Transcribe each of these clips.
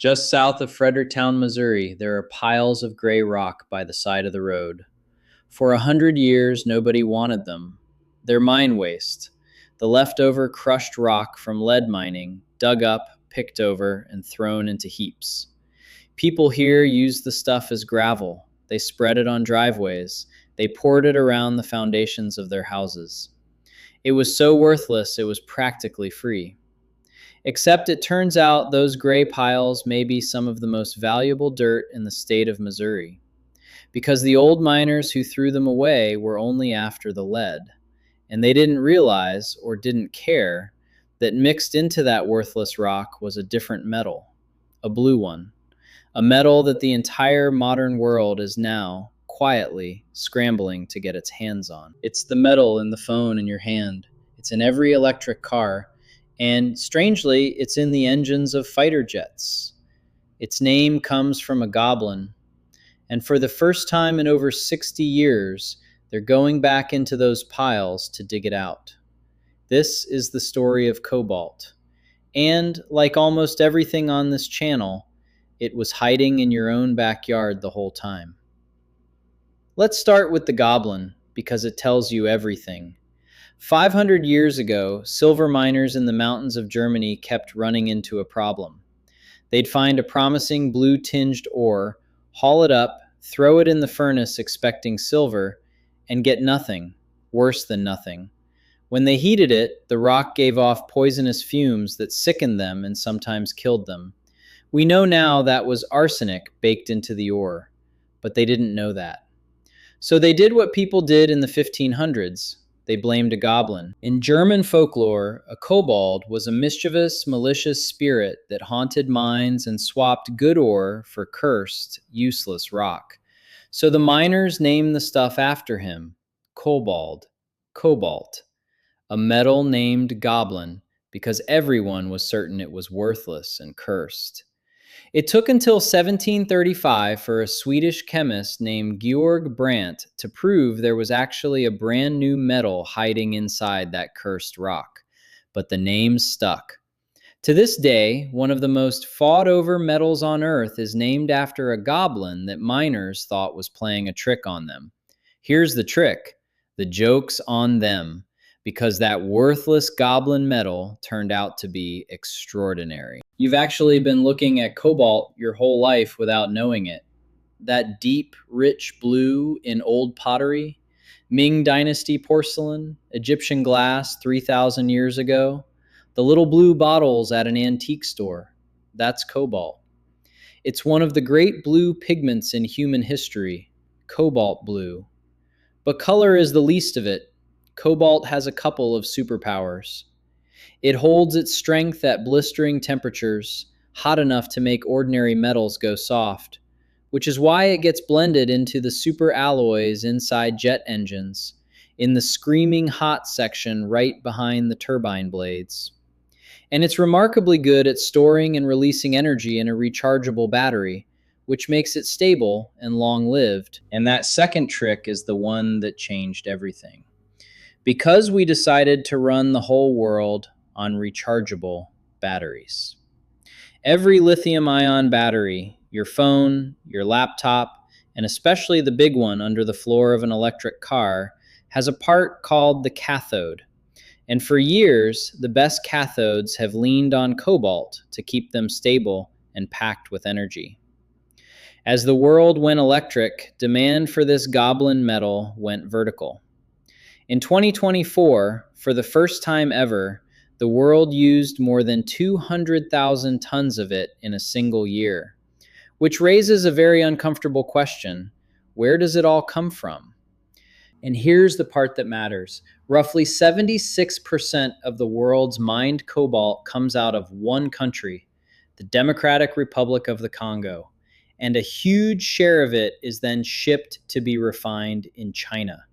Just south of Fredericktown, Missouri, there are piles of gray rock by the side of the road. For 100 years, nobody wanted them. They're mine waste, the leftover crushed rock from lead mining, dug up, picked over, and thrown into heaps. People here use the stuff as gravel. They spread it on driveways. They poured it around the foundations of their houses. It was so worthless, it was practically free. Except it turns out those gray piles may be some of the most valuable dirt in the state of Missouri, because the old miners who threw them away were only after the lead, and they didn't realize or didn't care that mixed into that worthless rock was a different metal, a blue one, a metal that the entire modern world is now quietly scrambling to get its hands on. It's the metal in the phone in your hand. It's in every electric car. And strangely, it's in the engines of fighter jets. Its name comes from a goblin. And for the first time in over 60 years, they're going back into those piles to dig it out. This is the story of Cobalt. And like almost everything on this channel, it was hiding in your own backyard the whole time. Let's start with the goblin, because it tells you everything. 500 years ago, silver miners in the mountains of Germany kept running into a problem. They'd find a promising blue-tinged ore, haul it up, throw it in the furnace expecting silver, and get nothing, worse than nothing. When they heated it, the rock gave off poisonous fumes that sickened them and sometimes killed them. We know now that was arsenic baked into the ore, but they didn't know that. So they did what people did in the 1500s. They blamed a goblin. In German folklore, a kobold was a mischievous, malicious spirit that haunted mines and swapped good ore for cursed, useless rock. So the miners named the stuff after him, Cobalt, a metal named goblin, because everyone was certain it was worthless and cursed. It took until 1735 for a Swedish chemist named Georg Brandt to prove there was actually a brand new metal hiding inside that cursed rock. But the name stuck. To this day, one of the most fought over metals on Earth is named after a goblin that miners thought was playing a trick on them. Here's the trick. The joke's on them, because that worthless goblin metal turned out to be extraordinary. You've actually been looking at cobalt your whole life without knowing it. That deep, rich blue in old pottery, Ming Dynasty porcelain, Egyptian glass 3,000 years ago, the little blue bottles at an antique store, that's cobalt. It's one of the great blue pigments in human history, cobalt blue. But color is the least of it. Cobalt has a couple of superpowers. It holds its strength at blistering temperatures, hot enough to make ordinary metals go soft, which is why it gets blended into the superalloys inside jet engines, in the screaming hot section right behind the turbine blades. And it's remarkably good at storing and releasing energy in a rechargeable battery, which makes it stable and long-lived. And that second trick is the one that changed everything. Because we decided to run the whole world on rechargeable batteries. Every lithium-ion battery, your phone, your laptop, and especially the big one under the floor of an electric car, has a part called the cathode. And for years, the best cathodes have leaned on cobalt to keep them stable and packed with energy. As the world went electric, demand for this goblin metal went vertical. In 2024, for the first time ever, the world used more than 200,000 tons of it in a single year, which raises a very uncomfortable question. Where does it all come from? And here's the part that matters. Roughly 76% of the world's mined cobalt comes out of one country, the Democratic Republic of the Congo, and a huge share of it is then shipped to be refined in China.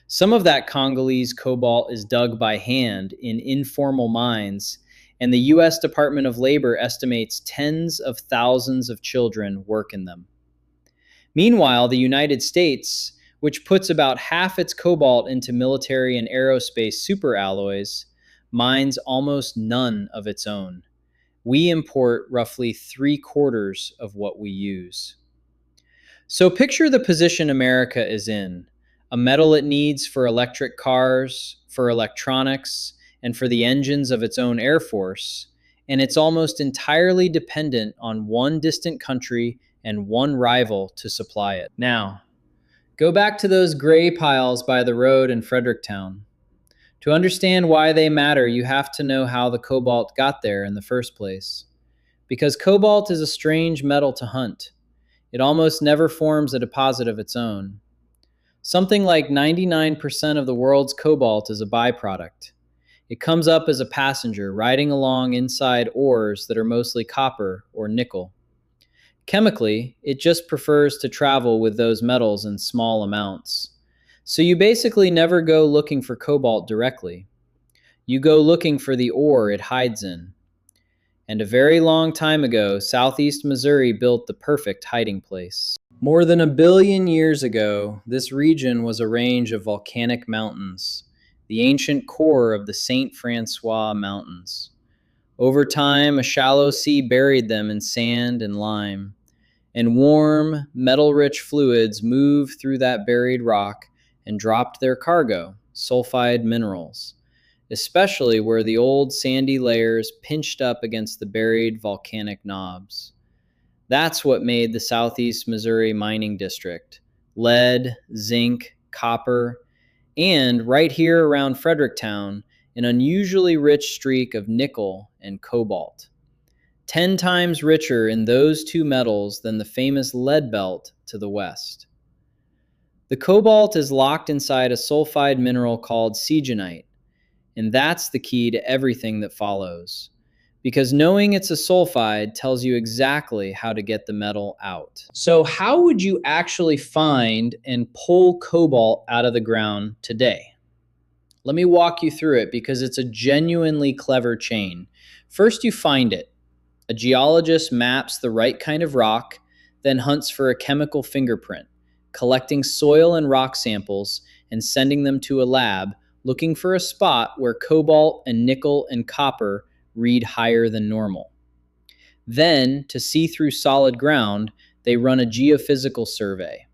Some of that Congolese cobalt is dug by hand in informal mines, and the U.S. Department of Labor estimates tens of thousands of children work in them. Meanwhile, the United States, which puts about half its cobalt into military and aerospace superalloys, mines almost none of its own. We import roughly 3/4 of what we use. So picture the position America is in, a metal it needs for electric cars, for electronics, and for the engines of its own air force, and it's almost entirely dependent on one distant country and one rival to supply it. Now, go back to those gray piles by the road in Fredericktown. To understand why they matter, you have to know how the cobalt got there in the first place. Because cobalt is a strange metal to hunt. It almost never forms a deposit of its own. Something like 99% of the world's cobalt is a byproduct. It comes up as a passenger, riding along inside ores that are mostly copper or nickel. Chemically, it just prefers to travel with those metals in small amounts. So you basically never go looking for cobalt directly. You go looking for the ore it hides in. And a very long time ago, southeast Missouri built the perfect hiding place. More than 1 billion years ago, this region was a range of volcanic mountains, the ancient core of the St. Francois Mountains. Over time, a shallow sea buried them in sand and lime, and warm, metal-rich fluids moved through that buried rock and dropped their cargo, sulfide minerals, especially where the old sandy layers pinched up against the buried volcanic knobs. That's what made the Southeast Missouri mining district: lead, zinc, copper, and right here around Fredericktown, an unusually rich streak of nickel and cobalt. 10 times richer in those two metals than the famous lead belt to the west. The cobalt is locked inside a sulfide mineral called seagenite, and that's the key to everything that follows. Because knowing it's a sulfide tells you exactly how to get the metal out. So how would you actually find and pull cobalt out of the ground today? Let me walk you through it because it's a genuinely clever chain. First, you find it. A geologist maps the right kind of rock, then hunts for a chemical fingerprint, collecting soil and rock samples and sending them to a lab, looking for a spot where cobalt and nickel and copper read higher than normal. Then, to see through solid ground, they run a geophysical survey.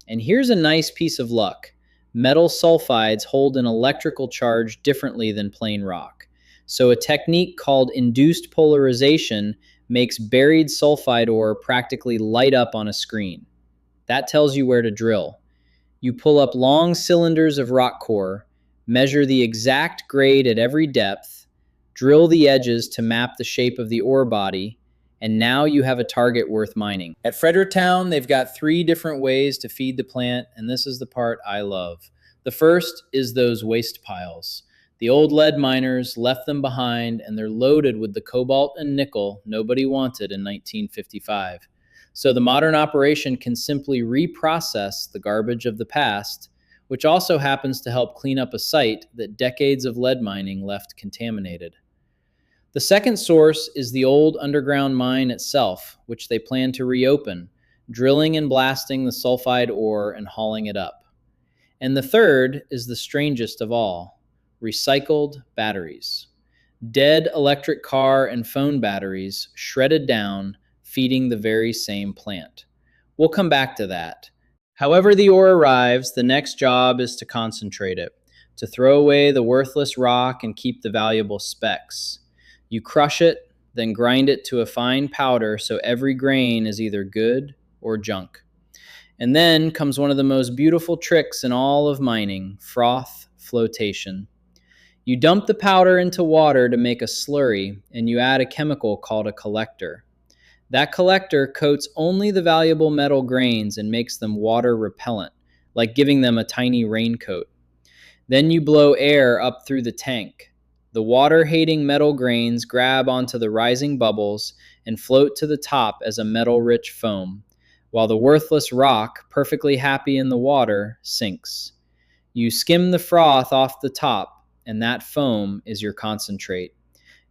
And here's a nice piece of luck. Metal sulfides hold an electrical charge differently than plain rock. So a technique called induced polarization makes buried sulfide ore practically light up on a screen. That tells you where to drill. You pull up long cylinders of rock core, measure the exact grade at every depth, drill the edges to map the shape of the ore body, and now you have a target worth mining. At Fredericktown, they've got 3 different ways to feed the plant, and this is the part I love. The first is those waste piles. The old lead miners left them behind, and they're loaded with the cobalt and nickel nobody wanted in 1955. So the modern operation can simply reprocess the garbage of the past, which also happens to help clean up a site that decades of lead mining left contaminated. The second source is the old underground mine itself, which they plan to reopen, drilling and blasting the sulfide ore and hauling it up. And the third is the strangest of all: recycled batteries. Dead electric car and phone batteries shredded down, feeding the very same plant. We'll come back to that. However the ore arrives, the next job is to concentrate it, to throw away the worthless rock and keep the valuable specks. You crush it, then grind it to a fine powder so every grain is either good or junk. And then comes one of the most beautiful tricks in all of mining: froth flotation. You dump the powder into water to make a slurry, and you add a chemical called a collector. That collector coats only the valuable metal grains and makes them water repellent, like giving them a tiny raincoat. Then you blow air up through the tank. The water-hating metal grains grab onto the rising bubbles and float to the top as a metal-rich foam, while the worthless rock, perfectly happy in the water, sinks. You skim the froth off the top, and that foam is your concentrate.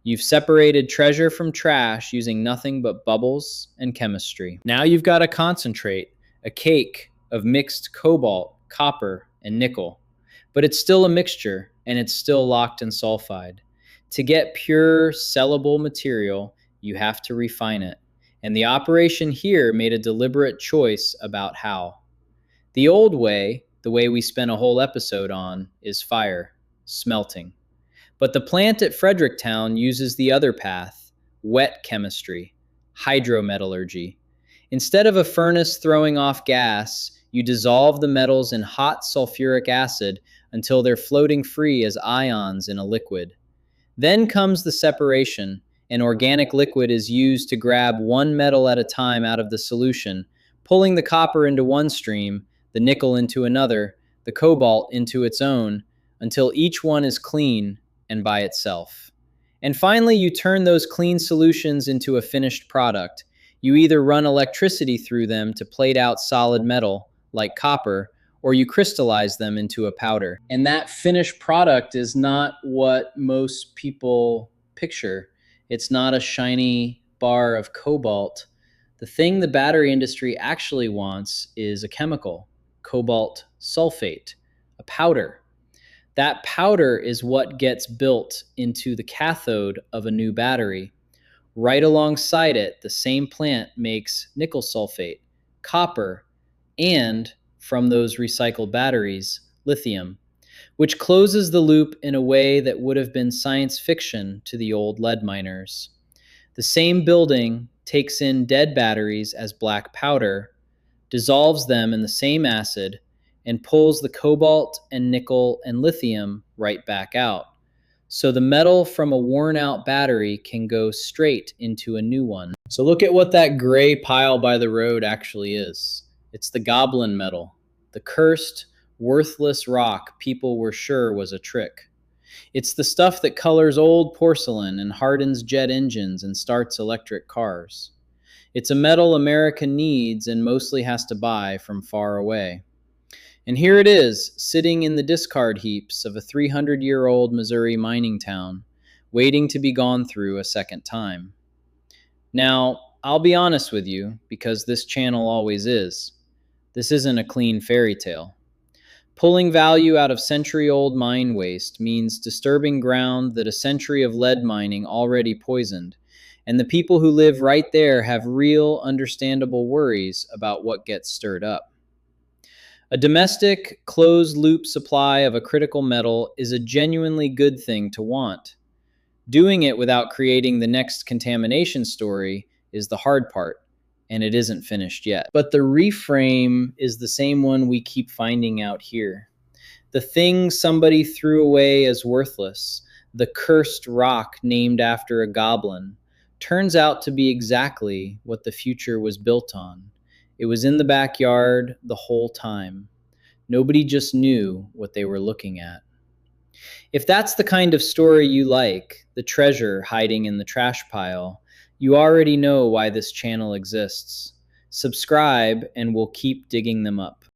You've separated treasure from trash using nothing but bubbles and chemistry. Now you've got a concentrate, a cake of mixed cobalt, copper, and nickel. But it's still a mixture, and it's still locked in sulfide. To get pure, sellable material, You have to refine it. And the operation here made a deliberate choice about how. The old way, the way we spent a whole episode on, is fire, smelting. But the plant at Fredericktown uses the other path, wet chemistry, hydrometallurgy. Instead of a furnace throwing off gas, you dissolve the metals in hot sulfuric acid until they're floating free as ions in a liquid. Then comes the separation. An organic liquid is used to grab one metal at a time out of the solution, pulling the copper into one stream, the nickel into another, the cobalt into its own, until each one is clean and by itself. And finally, you turn those clean solutions into a finished product. You either run electricity through them to plate out solid metal, like copper, or you crystallize them into a powder. And that finished product is not what most people picture. It's not a shiny bar of cobalt. The thing the battery industry actually wants is a chemical, cobalt sulfate, a powder. That powder is what gets built into the cathode of a new battery. Right alongside it, the same plant makes nickel sulfate, copper, and, from those recycled batteries, lithium, which closes the loop in a way that would have been science fiction to the old lead miners. The same building takes in dead batteries as black powder, dissolves them in the same acid, and pulls the cobalt and nickel and lithium right back out. So the metal from a worn out battery can go straight into a new one. So look at what that gray pile by the road actually is. It's the goblin metal, the cursed, worthless rock people were sure was a trick. It's the stuff that colors old porcelain and hardens jet engines and starts electric cars. It's a metal America needs and mostly has to buy from far away. And here it is, sitting in the discard heaps of a 300-year-old Missouri mining town, waiting to be gone through a second time. Now, I'll be honest with you, because this channel always is. This isn't a clean fairy tale. Pulling value out of century-old mine waste means disturbing ground that a century of lead mining already poisoned, and the people who live right there have real, understandable worries about what gets stirred up. A domestic, closed-loop supply of a critical metal is a genuinely good thing to want. Doing it without creating the next contamination story is the hard part, and it isn't finished yet. But the reframe is the same one we keep finding out here. The thing somebody threw away as worthless, the cursed rock named after a goblin, turns out to be exactly what the future was built on. It was in the backyard the whole time. Nobody just knew what they were looking at. If that's the kind of story you like, the treasure hiding in the trash pile, you already know why this channel exists. Subscribe and we'll keep digging them up.